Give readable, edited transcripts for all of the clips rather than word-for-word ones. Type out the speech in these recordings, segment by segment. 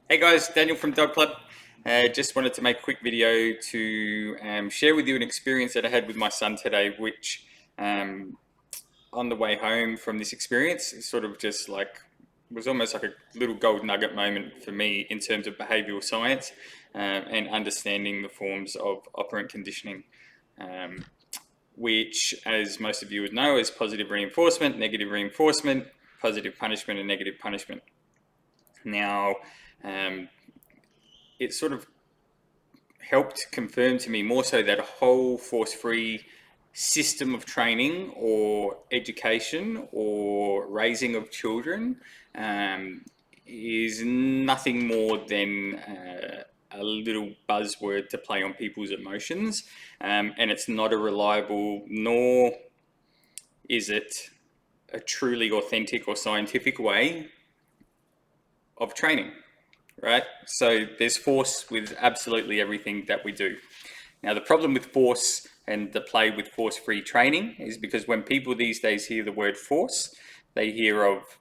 Hey guys, Daniel from Dog Club. Just wanted to make a quick video to share with you an experience that I had with my son today, which um, on the way home from this experience, it sort of just like was almost like a little gold nugget moment for me in terms of behavioral science and understanding the forms of operant conditioning, um, which, as most of you would know, is positive reinforcement, positive punishment, and negative punishment. Now, um, it sort of helped confirm to me more so that a whole force-free system of training or education or raising of children um, is nothing more than a little buzzword to play on people's emotions, and it's not a reliable, nor is it a truly authentic or scientific way of training, right? So there's force with absolutely everything that we do. Now, the problem with force and the play with force-free training is because when people these days hear the word force, they hear of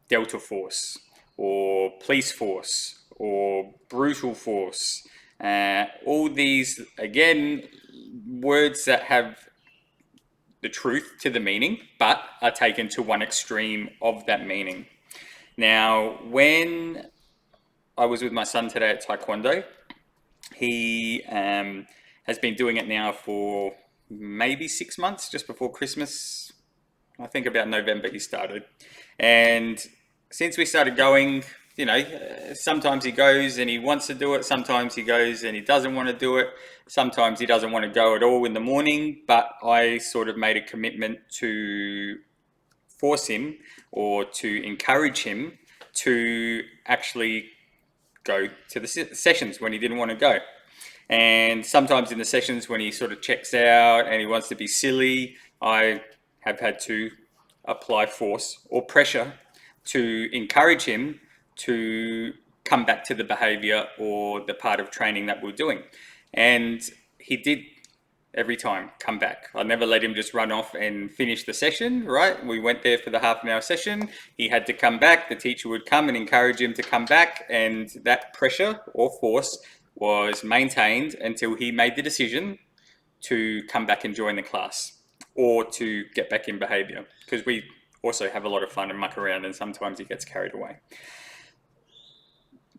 delta force or police force or brutal force. All these, again, words that have the truth to the meaning, but are taken to one extreme of that meaning. Now, when I was with my son today at Taekwondo, he has been doing it now for maybe 6 months, just before Christmas. I think about November he started. And since we started going, sometimes he goes and he wants to do it. Sometimes he goes and he doesn't want to do it. Sometimes he doesn't want to go at all in the morning. But I sort of made a commitment to force him or to encourage him to actually go to the sessions when he didn't want to go. And sometimes in the sessions when he sort of checks out and he wants to be silly, I have had to apply force or pressure to encourage him to come back to the behavior or the part of training that we're doing. And he did every time come back. I never let him just run off and finish the session, right? We went there for the half an hour session. He had to come back. The teacher would come and encourage him to come back. And that pressure or force was maintained until he made the decision to come back and join the class or to get back in behavior, because we also have a lot of fun and muck around and sometimes he gets carried away.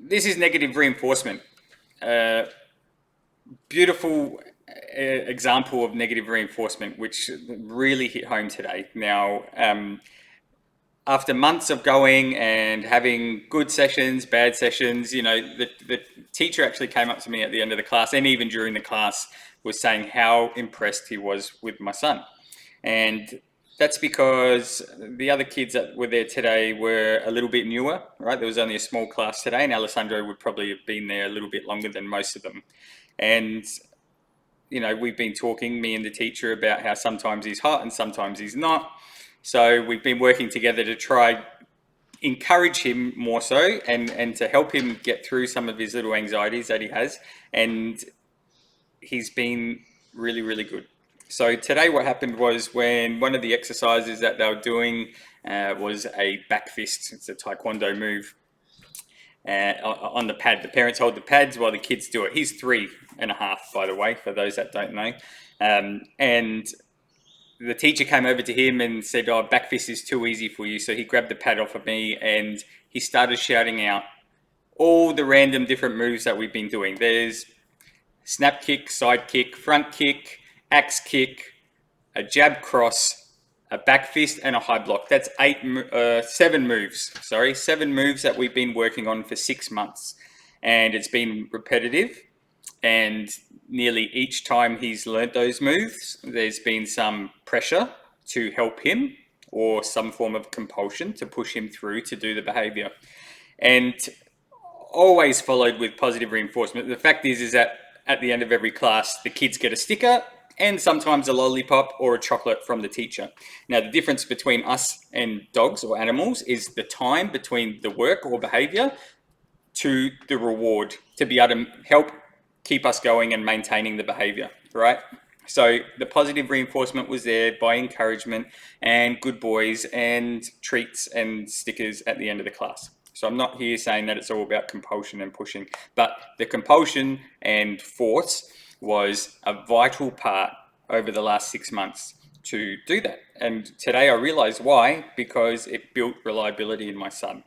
This is negative reinforcement. Beautiful example of negative reinforcement, which really hit home today. Now, after months of going and having good sessions, bad sessions, the teacher actually came up to me at the end of the class and even during the class was saying how impressed he was with my son. And that's because the other kids that were there today were a little bit newer, right? There was only a small class today, and Alessandro would probably have been there a little bit longer than most of them. And we've been talking, me and the teacher, about how sometimes he's hot and sometimes he's not. So we've been working together to try encourage him more so and to help him get through some of his little anxieties that he has. And he's been really, really good. So today what happened was when one of the exercises that they were doing was a back fist. It's a Taekwondo move. On the pad. The parents hold the pads while the kids do it. He's 3.5, by the way, for those that don't know. And the teacher came over to him and said, "Oh, back fist is too easy for you." So he grabbed the pad off of me and he started shouting out all the random different moves that we've been doing. There's snap kick, side kick, front kick, axe kick, a jab cross, a back fist, and a high block. That's 7 moves. Sorry, 7 moves that we've been working on for 6 months. And it's been repetitive. And nearly each time he's learnt those moves, there's been some pressure to help him or some form of compulsion to push him through to do the behavior. And always followed with positive reinforcement. The fact is that at the end of every class, the kids get a sticker and sometimes a lollipop or a chocolate from the teacher. Now, the difference between us and dogs or animals is the time between the work or behavior to the reward to be able to help keep us going and maintaining the behavior, right? So the positive reinforcement was there by encouragement and good boys and treats and stickers at the end of the class. So I'm not here saying that it's all about compulsion and pushing, but the compulsion and force was a vital part over the last 6 months to do that. And today I realized why, because it built reliability in my son.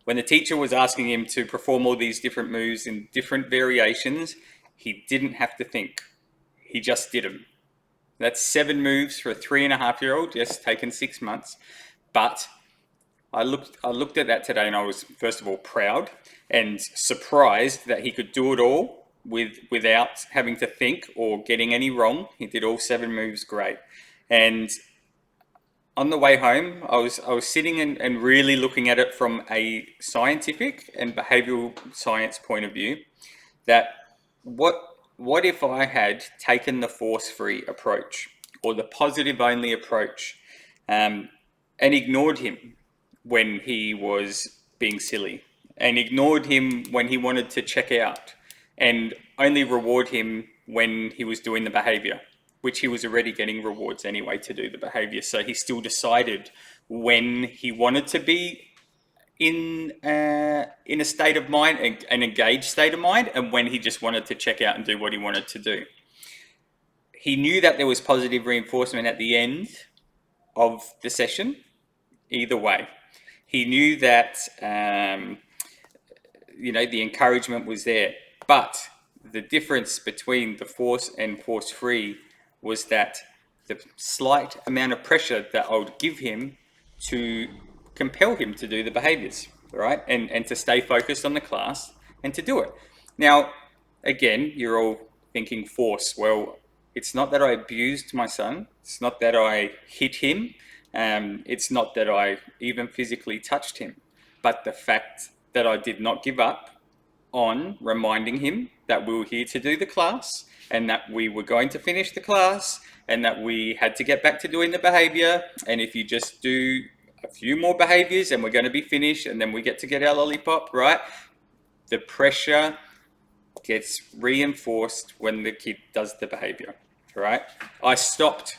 When the teacher was asking him to perform all these different moves in different variations, he didn't have to think. He just did them. That's 7 moves for a 3.5-year-old, yes, taken 6 months. But I looked at that today and I was, first of all, proud and surprised that he could do it all without having to think or getting any wrong. He did all 7 moves great. And on the way home, I was sitting and really looking at it from a scientific and behavioral science point of view, that what if I had taken the force-free approach or the positive-only approach, and ignored him when he was being silly, and ignored him when he wanted to check out, and only reward him when he was doing the behavior, which he was already getting rewards anyway to do the behavior. So he still decided when he wanted to be in a state of mind, an engaged state of mind, and when he just wanted to check out and do what he wanted to do. He knew that there was positive reinforcement at the end of the session, either way. He knew that the encouragement was there, but the difference between the force and force-free was that the slight amount of pressure that I would give him to compel him to do the behaviors, right? And to stay focused on the class and to do it. Now, again, you're all thinking force. Well, it's not that I abused my son. It's not that I hit him. It's not that I even physically touched him. But the fact that I did not give up on reminding him that we were here to do the class and that we were going to finish the class and that we had to get back to doing the behavior. And if you just do a few more behaviors and we're going to be finished and then we get to get our lollipop, right? The pressure gets reinforced when the kid does the behavior, right? I stopped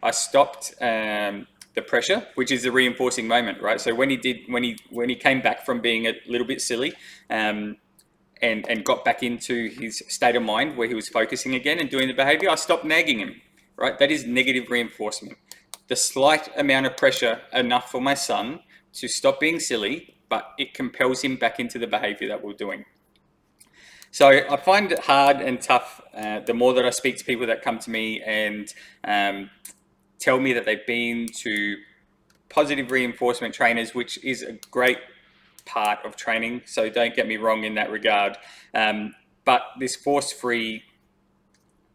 the pressure, which is a reinforcing moment, right? So when he came back from being a little bit silly, and got back into his state of mind where he was focusing again and doing the behavior, I stopped nagging him, right? That is negative reinforcement. The slight amount of pressure enough for my son to stop being silly, but it compels him back into the behavior that we're doing. So I find it hard and tough the more that I speak to people that come to me and tell me that they've been to positive reinforcement trainers, which is a great part of training, so don't get me wrong in that regard, but this force-free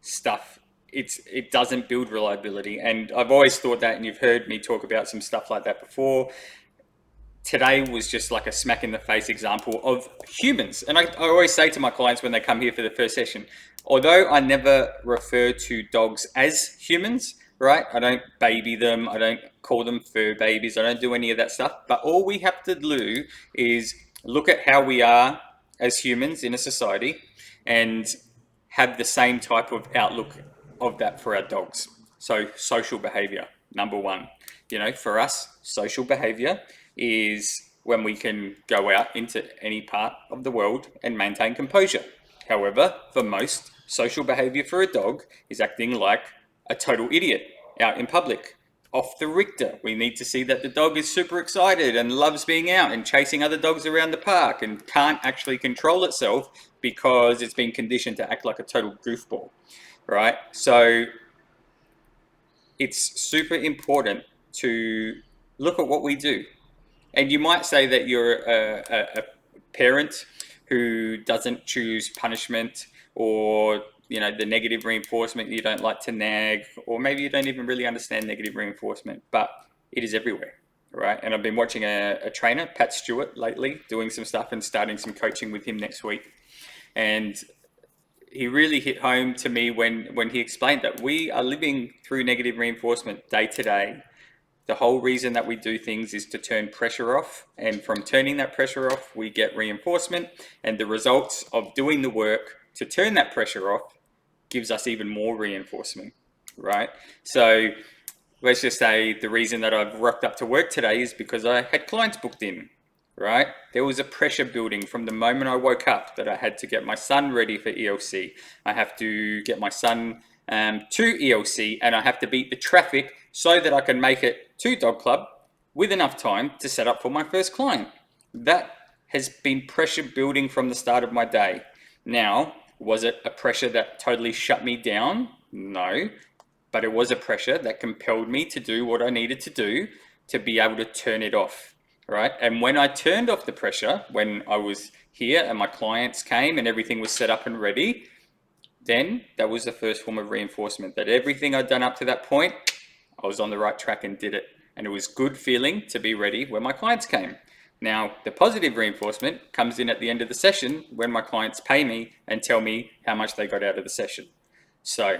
stuff, it doesn't build reliability. And I've always thought that, and you've heard me talk about some stuff like that before. Today was just like a smack in the face example of humans. And I always say to my clients when they come here for the first session, although I never refer to dogs as humans, right? I don't baby them. I don't call them fur babies. I don't do any of that stuff. But all we have to do is look at how we are as humans in a society and have the same type of outlook of that for our dogs. So social behavior, number one. For us, social behavior is when we can go out into any part of the world and maintain composure. However, for most, social behavior for a dog is acting like a total idiot out in public, off the Richter. We need to see that the dog is super excited and loves being out and chasing other dogs around the park and can't actually control itself because it's been conditioned to act like a total goofball, right? So it's super important to look at what we do. And you might say that you're a parent who doesn't choose punishment, or the negative reinforcement, you don't like to nag, or maybe you don't even really understand negative reinforcement, but it is everywhere, right? And I've been watching a trainer, Pat Stewart, lately, doing some stuff and starting some coaching with him next week. And he really hit home to me when he explained that we are living through negative reinforcement day to day. The whole reason that we do things is to turn pressure off, and from turning that pressure off, we get reinforcement, and the results of doing the work to turn that pressure off gives us even more reinforcement, right? So let's just say the reason that I've rocked up to work today is because I had clients booked in, right? There was a pressure building from the moment I woke up that I had to get my son ready for ELC. I have to get my son to ELC, and I have to beat the traffic so that I can make it to Dog Club with enough time to set up for my first client. That has been pressure building from the start of my day. Now, was it a pressure that totally shut me down? No, but it was a pressure that compelled me to do what I needed to do to be able to turn it off, right? And when I turned off the pressure, when I was here and my clients came and everything was set up and ready, then that was the first form of reinforcement that everything I'd done up to that point, I was on the right track and did it. And it was good feeling to be ready when my clients came. Now, the positive reinforcement comes in at the end of the session when my clients pay me and tell me how much they got out of the session. So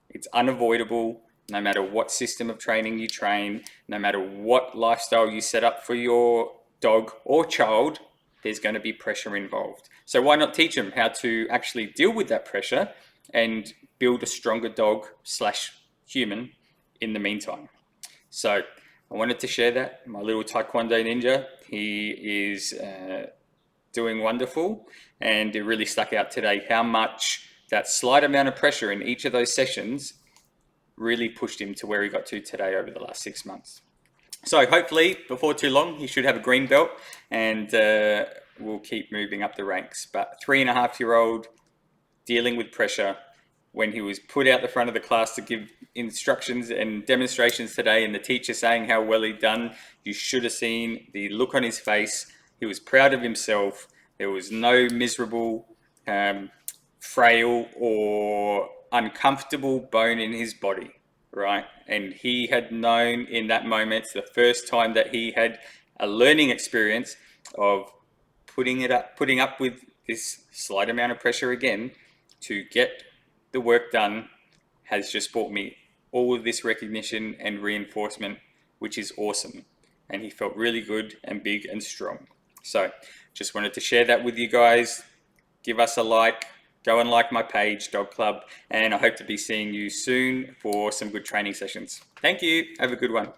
it's unavoidable, no matter what system of training you train, no matter what lifestyle you set up for your dog or child, there's going to be pressure involved. So why not teach them how to actually deal with that pressure and build a stronger dog slash human in the meantime? So I wanted to share that. My little Taekwondo ninja, he is doing wonderful, and it really stuck out today how much that slight amount of pressure in each of those sessions really pushed him to where he got to today over the last 6 months. So hopefully before too long he should have a green belt, and we'll keep moving up the ranks. But 3.5-year-old dealing with pressure when he was put out the front of the class to give instructions and demonstrations today, and the teacher saying how well he'd done, you should have seen the look on his face. He was proud of himself. There was no miserable, frail or uncomfortable bone in his body, right? And he had known in that moment, the first time that he had a learning experience of putting up with this slight amount of pressure again to get the work done, has just brought me all of this recognition and reinforcement, which is awesome. And he felt really good and big and strong. So just wanted to share that with you guys. Give us a like, go and like my page, Dog Club, and I hope to be seeing you soon for some good training sessions. Thank you. Have a good one.